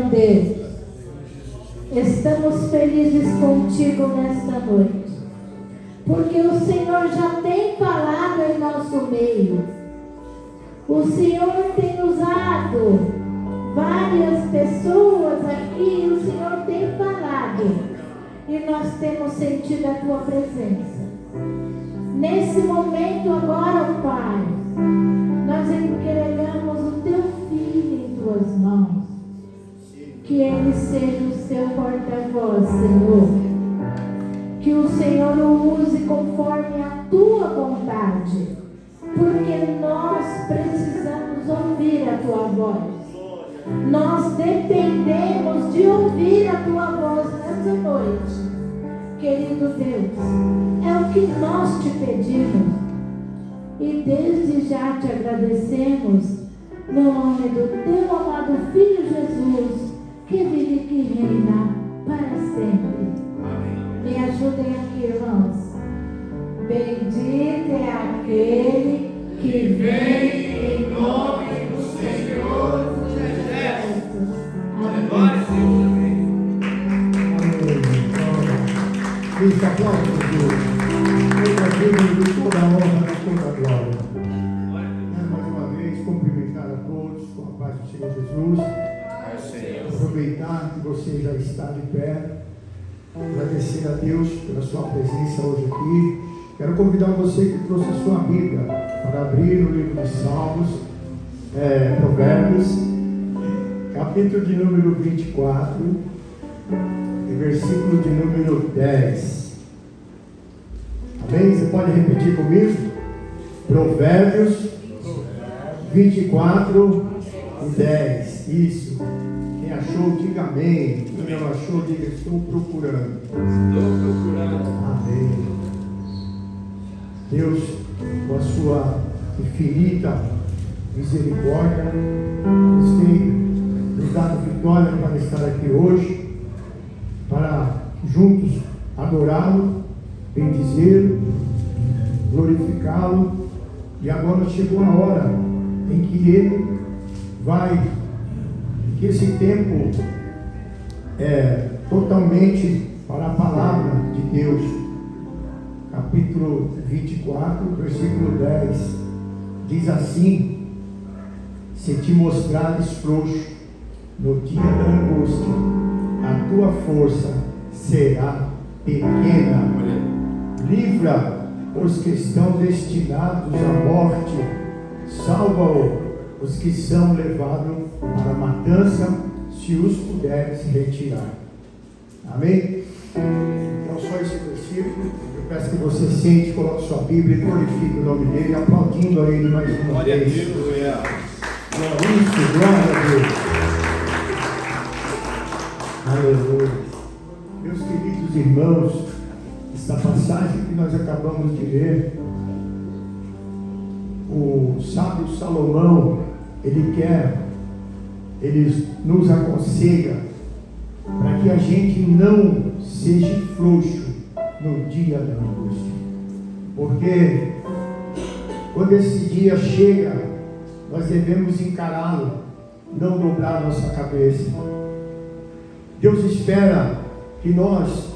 Deus, estamos felizes contigo nesta noite, porque o Senhor já tem falado em nosso meio. O Senhor tem usado várias pessoas aqui, e o Senhor tem falado, e nós temos sentido a tua presença. Nesse momento agora, Pai, nós entregamos o teu filho em tuas mãos. Que ele seja o seu porta-voz, Senhor. Que o Senhor o use conforme a tua vontade. Porque nós precisamos ouvir a tua voz. Nós dependemos de ouvir a tua voz nessa noite. Querido Deus, é o que nós te pedimos. E desde já te agradecemos, no nome do teu amado Filho Jesus, que vive e que reina para sempre. Amém. Me ajudem aqui, irmãos. Bendito é aquele que vem em nome do Senhor dos Exércitos. Glória a Deus. Isso, aplausos a Deus. Toda a honra e toda a glória. Mais uma vez, cumprimentar a todos com a paz do Senhor Jesus. Aproveitar que você já está de pé, agradecer a Deus pela sua presença hoje aqui. Quero convidar você que trouxe a sua Bíblia para abrir no livro de Salmos, Provérbios, capítulo de número 24, e versículo de número 10. Amém? Você pode repetir comigo? Provérbios 24 e 10. Isso. Quem achou, diga amém. Quem não achou, diga estou procurando. Estou procurando. Amém. Deus, com a sua infinita misericórdia, nos tem nos dado vitória para estar aqui hoje, para juntos adorá-lo, bendizê-lo, glorificá-lo. E agora chegou a hora em que Ele vai, que esse tempo é totalmente para a palavra de Deus. Capítulo 24, versículo 10, diz assim: se te mostrares frouxo no dia da angústia, a tua força será pequena. Livra os que estão destinados à morte, salva os que são levados para a matança, se os puderes retirar. Amém? Então só esse versículo. Eu peço que você sente, coloque sua Bíblia e glorifique o nome dele, aplaudindo a ele mais uma vez. Aleluia. Isso, glória a Deus. Aleluia. Meus queridos irmãos, esta passagem que nós acabamos de ler, o sábio Salomão, ele nos aconselha para que a gente não seja frouxo no dia da angústia, porque quando esse dia chega, nós devemos encará-lo, não dobrar nossa cabeça. Deus espera que nós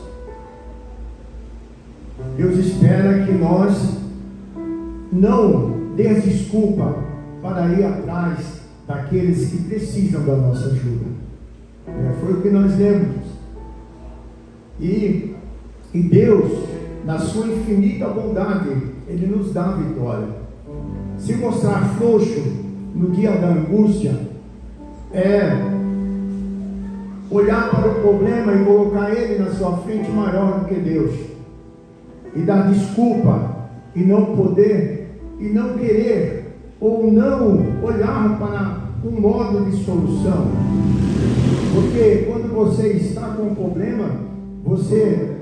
não dê desculpa para ir atrás daqueles que precisam da nossa ajuda. Foi o que nós lemos. E Deus, na sua infinita bondade, Ele nos dá a vitória. Se mostrar frouxo no dia da angústia é olhar para o problema e colocar ele na sua frente maior do que Deus, e dar desculpa, e não poder, e não querer, ou não olhar para um modo de solução. Porque quando você está com um problema, você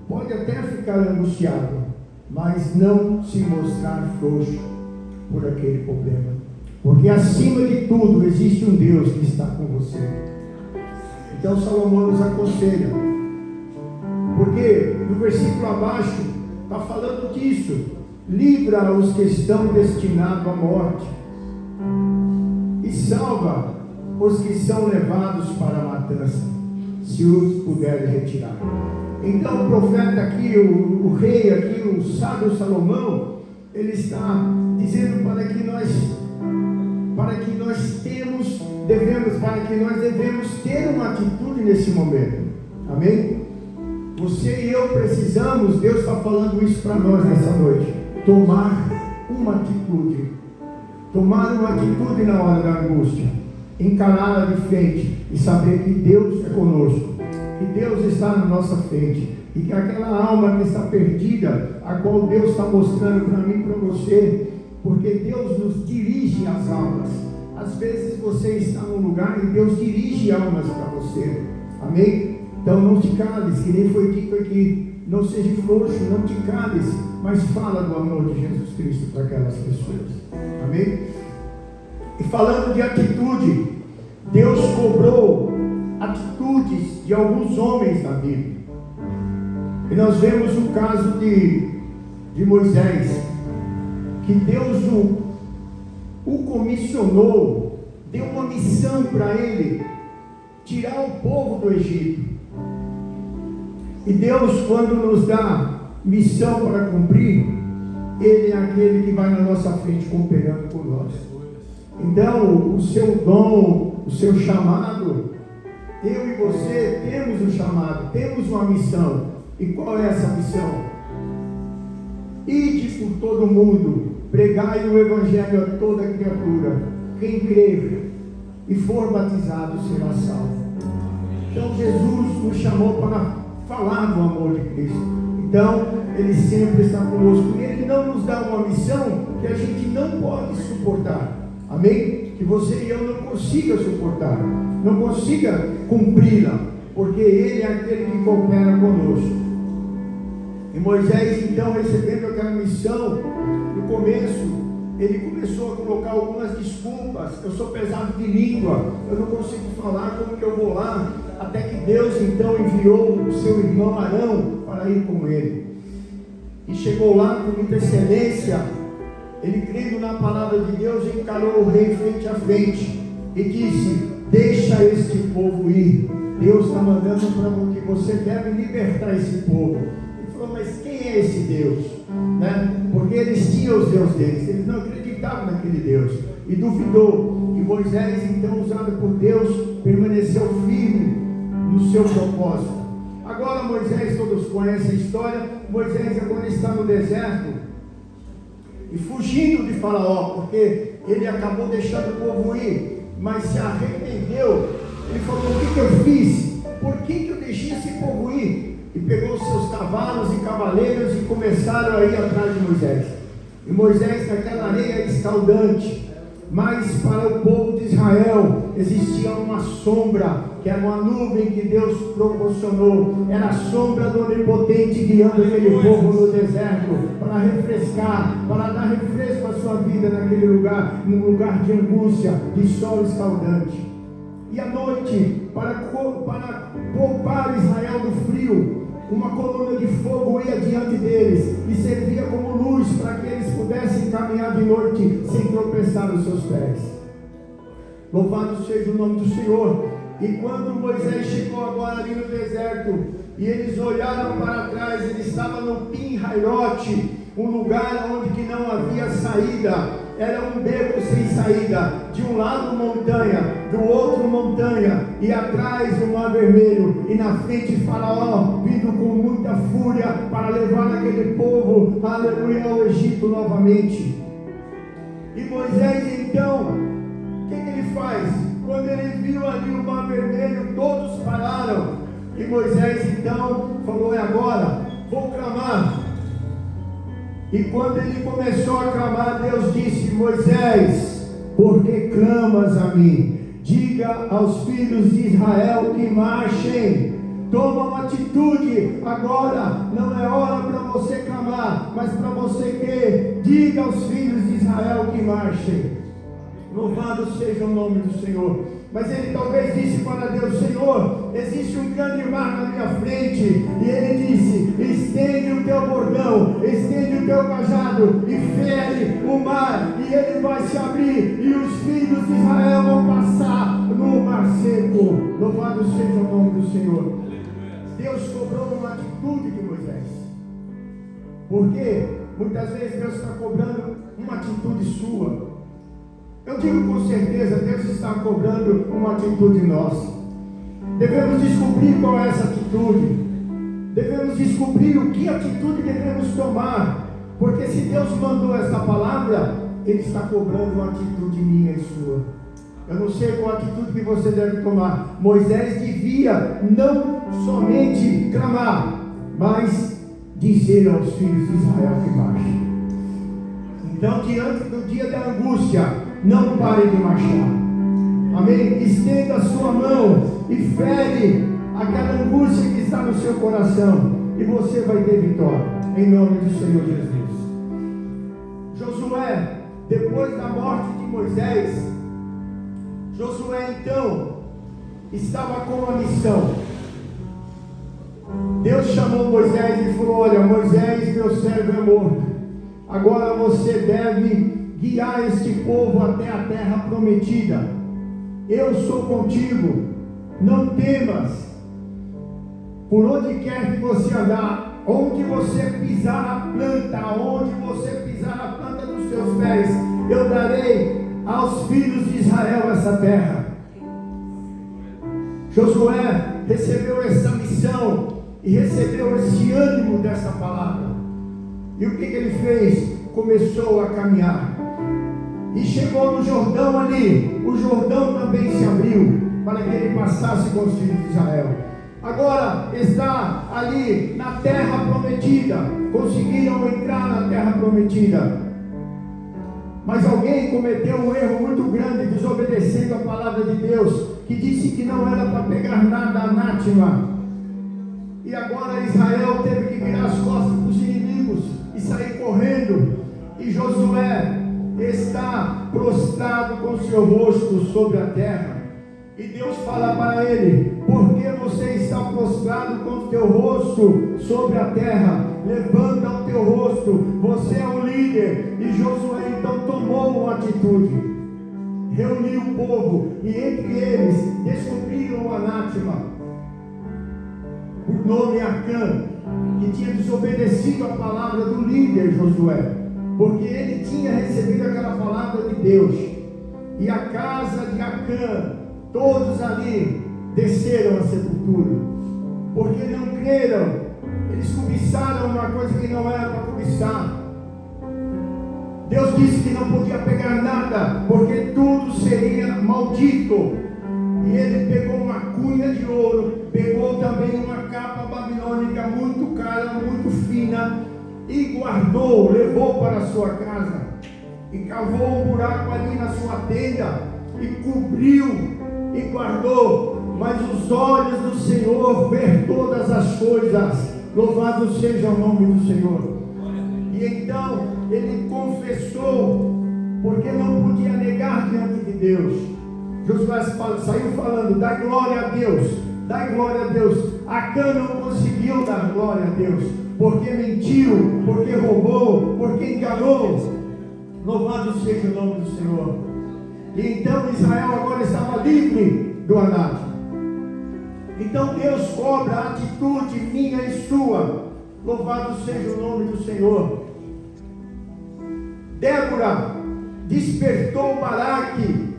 pode até ficar angustiado, mas não se mostrar frouxo por aquele problema, porque acima de tudo existe um Deus que está com você. Então Salomão nos aconselha, porque no versículo abaixo está falando disso: livra os que estão destinados à morte e salva os que são levados para a matança, se os puderem retirar. Então o profeta aqui, o rei aqui, o sábio Salomão, ele está dizendo para que nós devemos ter uma atitude nesse momento. Amém? Você e eu precisamos, Deus está falando isso para nós nessa noite, tomar uma atitude na hora da angústia, encará-la de frente e saber que Deus é conosco, que Deus está na nossa frente, e que aquela alma que está perdida, a qual Deus está mostrando para mim e para você, porque Deus nos dirige as almas. Às vezes você está num lugar e Deus dirige almas para você. Amém? Então não te cales, que nem foi dito aqui, não seja frouxo, não te cales, mas fala do amor de Jesus Cristo para aquelas pessoas. Amém? E falando de atitude, Deus cobrou atitudes de alguns homens na Bíblia. E nós vemos o caso de Moisés, que Deus o comissionou, deu uma missão para ele, tirar o povo do Egito. E Deus, quando nos dá missão para cumprir, Ele é aquele que vai na nossa frente cooperando com nós. Então, o seu dom, o seu chamado, eu e você temos um chamado, temos uma missão. E qual é essa missão? Ide por todo o mundo, pregai o Evangelho a toda criatura. Quem crer e for batizado será salvo. Então Jesus nos chamou para falar do amor de Cristo. Então Ele sempre está conosco. E Ele não nos dá uma missão que a gente não pode suportar. Amém? Que você e eu não consiga suportar, não consiga cumpri-la, porque Ele é aquele que coopera conosco. E Moisés, então, recebendo aquela missão, no começo, ele começou a colocar algumas desculpas. Eu sou pesado de língua, eu não consigo falar, como que eu vou lá? Até que Deus, então, enviou o seu irmão Arão para ir com ele. E chegou lá com muita excelência. Ele, crendo na palavra de Deus, encarou o rei frente a frente e disse: deixa este povo ir. Deus está mandando para que você deve libertar esse povo. Mas quem é esse Deus? Porque eles tinham os deuses deles, eles não acreditavam naquele Deus, e duvidou. E Moisés, então usado por Deus, permaneceu firme no seu propósito. Agora Moisés, todos conhecem a história. Moisés agora está no deserto e fugindo de Faraó, porque ele acabou deixando o povo ir, mas se arrependeu. Ele falou: o que eu fiz? Por que eu deixei esse povo ir? E pegou seus cavalos e cavaleiros e começaram a ir atrás de Moisés. E Moisés naquela areia escaldante. Mas para o povo de Israel existia uma sombra, que era uma nuvem que Deus proporcionou. Era a sombra do Onipotente guiando aquele povo no deserto, para refrescar, para dar refresco à sua vida naquele lugar, num lugar de angústia, de sol escaldante. E à noite, para poupar Israel do frio, uma coluna de fogo ia diante deles e servia como luz para que eles pudessem caminhar de noite sem tropeçar nos seus pés. Louvado seja o nome do Senhor. E quando Moisés chegou agora ali no deserto e eles olharam para trás, ele estava no Pin-Hairote, um lugar onde que não havia saída. Era um beco sem saída, de um lado montanha, do outro montanha, e atrás o Mar Vermelho, e na frente Faraó, vindo com muita fúria para levar aquele povo, aleluia, ao Egito novamente. E Moisés então, o que ele faz? Quando ele viu ali o Mar Vermelho, todos pararam, e Moisés então falou: é agora, vou clamar. E quando ele começou a clamar, Deus disse: Moisés, por que clamas a mim? Diga aos filhos de Israel que marchem. Toma uma atitude agora. Não é hora para você clamar, mas para você crer. Diga aos filhos de Israel que marchem. Louvado seja o nome do Senhor. Mas ele talvez disse para Deus: Senhor, existe um grande mar na minha frente. E ele disse: estende o teu bordão, estende o teu cajado e fere o mar, e ele vai se abrir, e os filhos de Israel vão passar no Louvado seja o nome do Senhor. Deus cobrou uma atitude de Moisés. Porque muitas vezes Deus está cobrando uma atitude sua. Eu digo com certeza, Deus está cobrando uma atitude nossa. Devemos descobrir qual é essa atitude. Devemos descobrir o que atitude devemos tomar. Porque se Deus mandou essa palavra, Ele está cobrando uma atitude minha e sua. Eu não sei qual atitude que você deve tomar. Moisés devia não somente clamar, mas dizer aos filhos de Israel que marchem. Então, diante do dia da angústia, não pare de marchar. Amém? Estenda a sua mão e fere aquela angústia que está no seu coração, e você vai ter vitória, em nome do Senhor Jesus. Josué, depois da morte de Moisés, Josué então estava com uma missão. Deus chamou Moisés e falou: olha, Moisés, meu servo é morto. Agora você deve guiar este povo até a terra prometida. Eu sou contigo, não temas. Por onde quer que você andar, onde você pisar a planta, onde você pisar a planta dos seus pés, eu darei aos filhos de Israel essa terra. Josué recebeu essa missão e recebeu esse ânimo dessa palavra. E o que ele fez? Começou a caminhar. E chegou no Jordão ali. O Jordão também se abriu para que ele passasse com os filhos de Israel. Agora está ali na terra prometida. Conseguiram entrar na terra prometida. Mas alguém cometeu um erro muito grande, desobedecendo a palavra de Deus, que disse que não era para pegar nada anátema. E agora Israel teve que virar as costas para os inimigos e sair correndo. E Josué está prostrado com seu rosto sobre a terra. E Deus fala para ele: por que você está prostrado com o teu rosto sobre a terra? Levanta o teu rosto, você é o líder. E Josué então tomou uma atitude, reuniu o povo, e entre eles descobriram o anátema, o nome Acã, que tinha desobedecido a palavra do líder Josué, porque ele tinha recebido aquela palavra de Deus. E a casa de Acã, todos ali desceram à sepultura, porque não creram. Eles cobiçaram uma coisa que não era para cobiçar. Deus disse que não podia pegar nada, porque tudo seria maldito. E ele pegou uma cunha de ouro, pegou também uma capa babilônica muito cara, muito fina, e guardou, levou para a sua casa, e cavou um buraco ali na sua tenda, e cobriu, e guardou. Mas os olhos do Senhor vêem todas as coisas. Louvado seja o nome do Senhor. E então ele confessou, porque não podia negar diante de Deus. Josué saiu falando: dá glória a Deus, dá glória a Deus. Acã não conseguiu dar glória a Deus, porque mentiu, porque roubou, porque enganou. Louvado seja o nome do Senhor. E então Israel agora estava livre do anátema. Então Deus cobra a atitude minha e sua. Louvado seja o nome do Senhor. Débora despertou Baraque.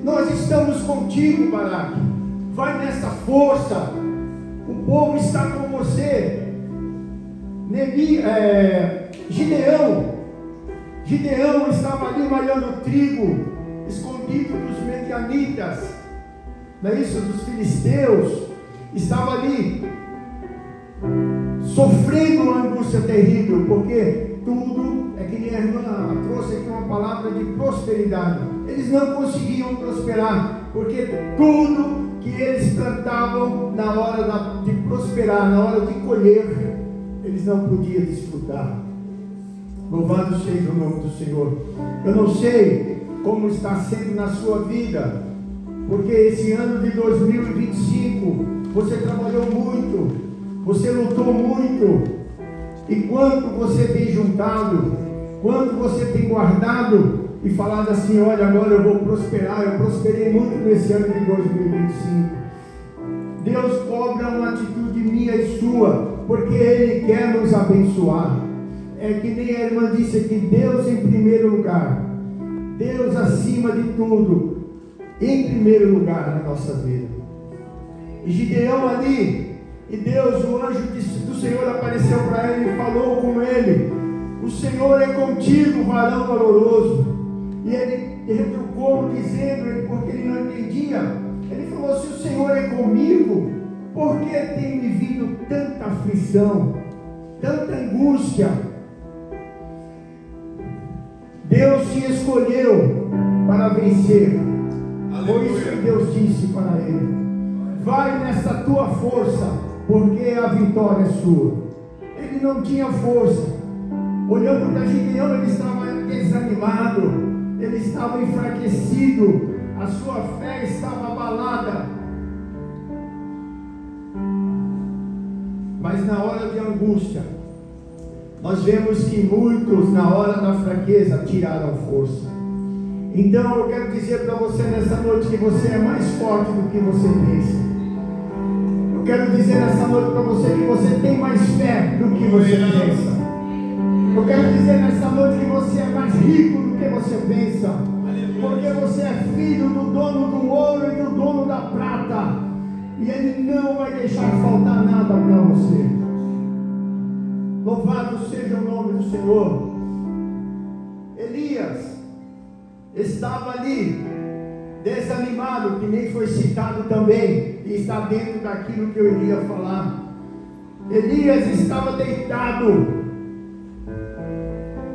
Nós estamos contigo, Baraque. Vai nessa força. O povo está com você. Gideão estava ali malhando trigo, escondido dos medianitas. Não é isso? Dos filisteus. Estava ali sofrendo uma angústia terrível, porque tudo, é que minha irmã trouxe aqui uma palavra de prosperidade. Eles não conseguiam prosperar, porque tudo que eles plantavam na hora de prosperar, na hora de colher, eles não podiam desfrutar. Louvado seja o nome do Senhor. Eu não sei como está sendo na sua vida, porque esse ano de 2025 você trabalhou muito, você lutou muito, e quanto você tem juntado, quanto você tem guardado, e falado assim: olha, agora eu vou prosperar. Eu prosperei muito nesse ano de 2025. Deus cobra uma atitude minha e sua, porque Ele quer nos abençoar. É que nem a irmã disse aqui: Deus em primeiro lugar, Deus acima de tudo, em primeiro lugar na nossa vida. E Gideão ali, e Deus, o anjo do Senhor apareceu para ele e falou com ele: o Senhor é contigo, varão valoroso. E ele retrucou dizendo, porque ele não entendia, ele falou: se o Senhor é comigo, por que tem me vindo tanta aflição, tanta angústia? Deus te escolheu para vencer. Foi isso que Deus disse para ele: vai nessa tua força, porque a vitória é sua. Ele não tinha força. Olhando para Gideão, ele estava desanimado, ele estava enfraquecido, a sua fé estava abalada. Mas na hora de angústia, nós vemos que muitos, na hora da fraqueza, tiraram força. Então eu quero dizer para você nessa noite que você é mais forte do que você pensa. Eu quero dizer nessa noite para você que você tem mais fé do que você pensa. Eu quero dizer nessa noite que você é mais rico do que você pensa. Porque você é filho do dono do ouro e do dono da prata. E Ele não vai deixar faltar nada para você. Louvado seja o nome do Senhor. Elias estava ali, desanimado, que nem foi citado também, e está dentro daquilo que eu iria falar. Elias estava deitado,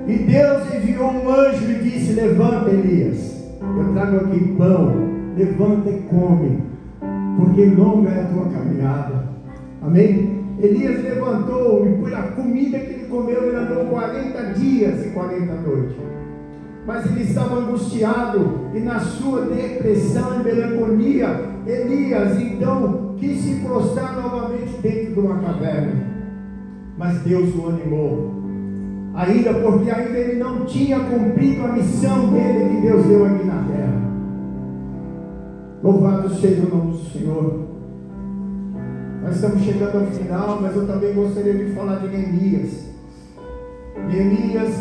e Deus enviou um anjo e disse: levanta, Elias, eu trago aqui pão, levanta e come, porque longa é a tua caminhada. Amém? Elias levantou, e por a comida que ele comeu, ele andou 40 dias e 40 noites. Mas ele estava angustiado, e na sua depressão e melancolia, Elias então quis se prostrar novamente dentro de uma caverna. Mas Deus o animou, ainda porque ainda ele não tinha cumprido a missão dele que Deus deu aqui na terra. Louvado seja o nome do Senhor. Nós estamos chegando ao final, mas eu também gostaria de falar de Neemias. Neemias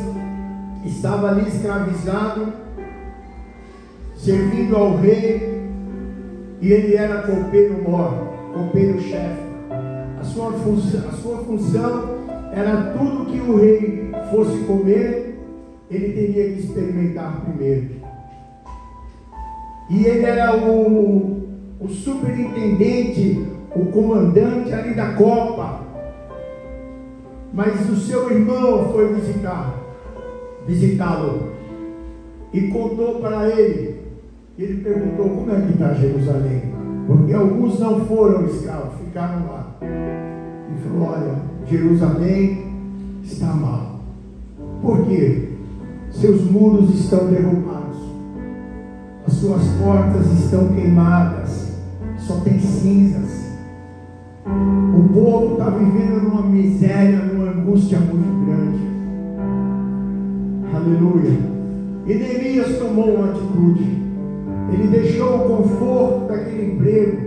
estava ali escravizado, servindo ao rei, e ele era copeiro-mor, copeiro-chefe. A sua função era tudo que o rei fosse comer, ele teria que experimentar primeiro. E ele era o superintendente, o comandante ali da copa. Mas o seu irmão foi visitá-lo e contou para ele. Ele perguntou: como é que está Jerusalém? Porque alguns não foram escravos, ficaram lá. E falou: olha, Jerusalém está mal. Por quê? Seus muros estão derrubados, as suas portas estão queimadas, só tem cinzas. O povo está vivendo numa miséria, numa angústia muito grande. Aleluia. E Neemias tomou uma atitude. Ele deixou o conforto daquele emprego,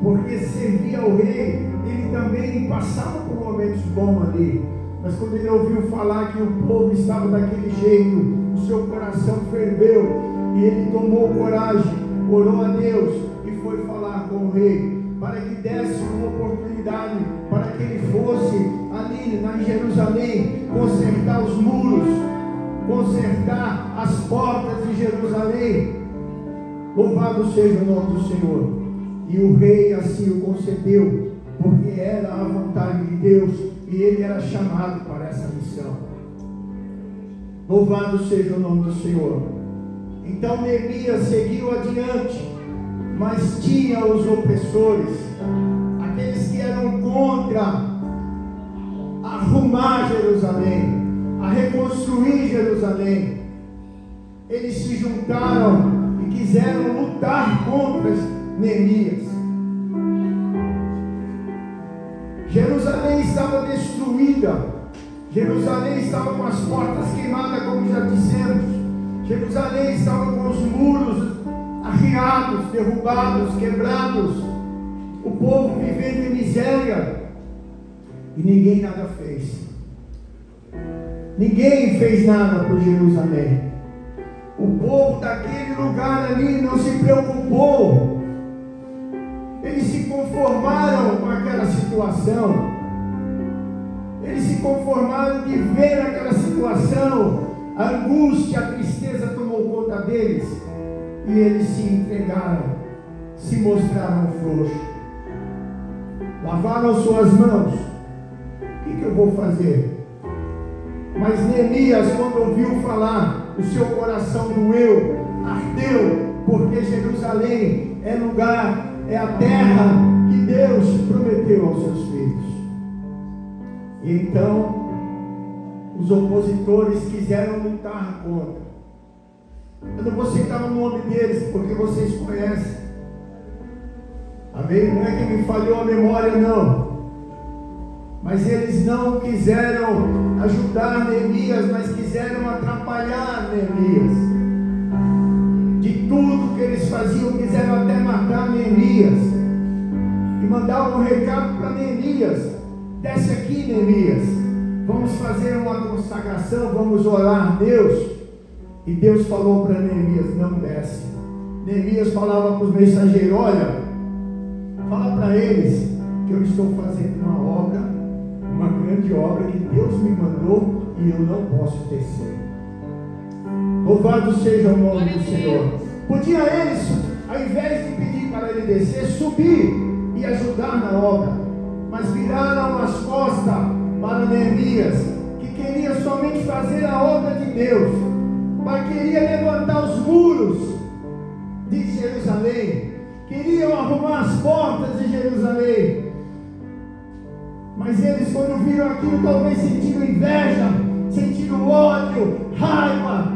porque servia ao rei. Ele também passava por momentos bons ali, mas quando ele ouviu falar que o povo estava daquele jeito, o seu coração ferveu, e ele tomou coragem, orou a Deus e foi falar com o rei, para que desse uma oportunidade, para que ele fosse ali em Jerusalém, consertar os muros, consertar as portas de Jerusalém. Louvado seja o nome do Senhor. E o rei assim o concedeu, porque era a vontade de Deus, e ele era chamado para essa missão. Louvado seja o nome do Senhor. Então Neemias seguiu adiante, mas tinha os opressores, aqueles que eram contra arrumar Jerusalém, a reconstruir Jerusalém. Eles se juntaram e quiseram lutar contra Neemias. Jerusalém estava destruída, Jerusalém estava com as portas queimadas, como já dissemos. Jerusalém estava com os muros arriados, derrubados, quebrados, o povo vivendo em miséria, e ninguém nada fez. Ninguém fez nada por Jerusalém. O povo daquele lugar ali não se preocupou. Eles se conformaram com aquela situação. Eles se conformaram de ver aquela situação. A angústia, a tristeza tomou conta deles. E eles se entregaram, se mostraram frouxos. Lavaram suas mãos. O que eu vou fazer? Mas Neemias, quando ouviu falar, o seu coração doeu, ardeu, porque Jerusalém é lugar, é a terra que Deus prometeu aos seus filhos. E então, os opositores quiseram lutar contra. Eu não vou citar o nome deles, porque vocês conhecem. Amém? Não é que me falhou a memória, não. Mas eles não quiseram ajudar Neemias, mas quiseram atrapalhar Neemias. De tudo que eles faziam, quiseram até matar Neemias. E mandavam um recado para Neemias: desce aqui, Neemias, vamos fazer uma consagração, vamos orar a Deus. E Deus falou para Neemias: não desce. Neemias falava para os mensageiros: olha, fala para eles que eu estou fazendo uma obra, uma grande obra que Deus me mandou e eu não posso descer. Louvado seja o nome do Senhor. Podia eles, ao invés de pedir para ele descer, subir e ajudar na obra, mas viraram as costas para Neemias, que queria somente fazer a obra de Deus, mas queria levantar os muros de Jerusalém, queriam arrumar as portas de Jerusalém. Mas eles, quando viram aquilo, talvez sentiram inveja, sentiram ódio, raiva,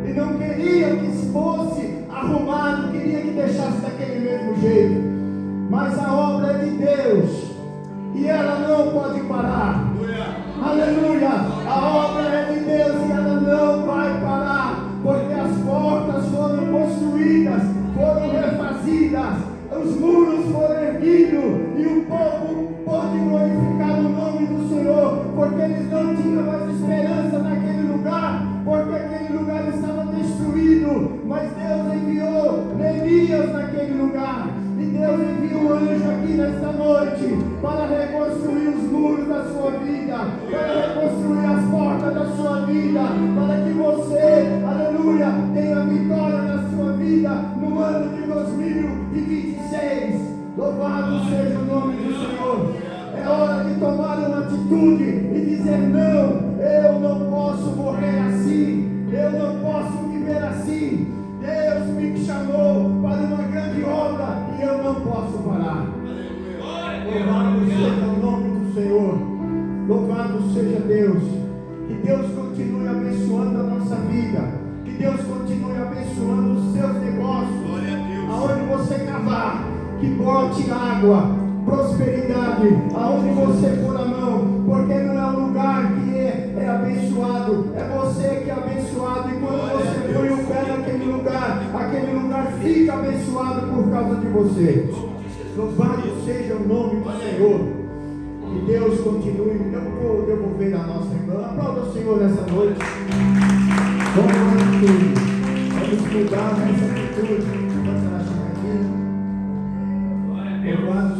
e não queriam que fosse arrumado, queriam que deixasse daquele mesmo jeito. Mas a obra é de Deus, e ela não pode parar. Aleluia! A obra é de Deus e ela não vai parar, porque as portas foram construídas, foram refazidas, os muros foram erguidos, e o povo pode glorificar o nome do Senhor, porque eles não tinham mais esperança naquele lugar, porque aquele lugar estava destruído. Mas Deus enviou Neemias naquele lugar, e Deus enviou um anjo aqui nesta noite para reconstruir os muros da sua vida, para reconstruir as portas da sua vida, para que você, aleluia, tenha vitória na sua vida no ano de 2026. Louvado seja o nome do Senhor. É hora de tomar uma atitude e dizer: não, eu não posso morrer assim, eu não posso viver assim. Deus me chamou para uma grande obra e eu não posso parar. Louvado seja o nome do Senhor. Louvado seja Deus. Que Deus continue abençoando a nossa vida, que Deus continue abençoando os seus negócios. Aonde você cavar, que bote água, prosperidade, aonde você pôr a mão, porque não é um lugar que é abençoado, é você que é abençoado, e quando você põe o pé naquele lugar fica abençoado por causa de você. Louvado seja o nome do Senhor. Que Deus continue. Eu vou devolver a nossa irmã. Aplauda o Senhor nessa noite. Vamos mudar essa atitude. Louvado